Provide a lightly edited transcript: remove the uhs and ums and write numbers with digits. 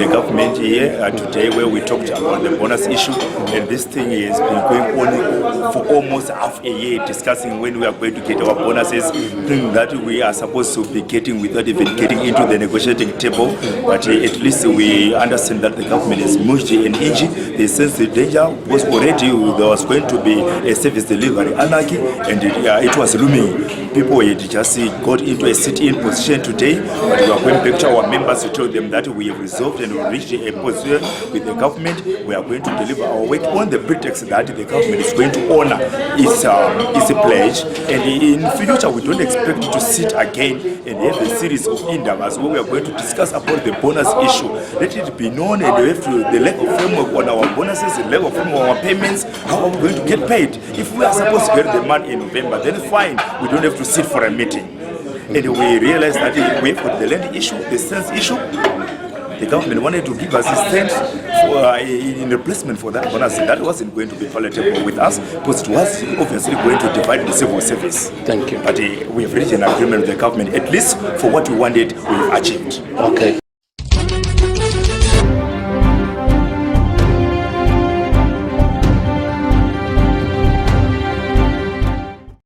the government here today, where we talked about the bonus issue, and this thing has been going on for almost half a year, discussing when we are going to get our bonuses, thing that we are supposed to be getting without even getting into the negotiating table. But at least we understand that the government has moved an inch. They sense the danger, because already there was going to be a service delivery anarchy, and it was looming. People had just got into a sit-in position today, but we are going back to our members to tell them that we have resolved and we reached a position with the government. We are going to deliver our work on the pretext that the government is going to honor its pledge, and in future we don't expect to sit again and have a series of interviews where we are going to discuss about the bonus issue. Let it be known, and we have to the level framework on our bonuses, the level framework on our payments, how are we going to get paid. If we are supposed to get the money in November, then fine, we don't have to sit for a meeting. And we realize that we have got the land issue, the sense issue. The government wanted to give us a cent in replacement for that bonus. That wasn't going to be palatable with us, because it was obviously going to divide the civil service. Thank you. But we have reached an agreement with the government, at least for what we wanted, we have achieved. Okay.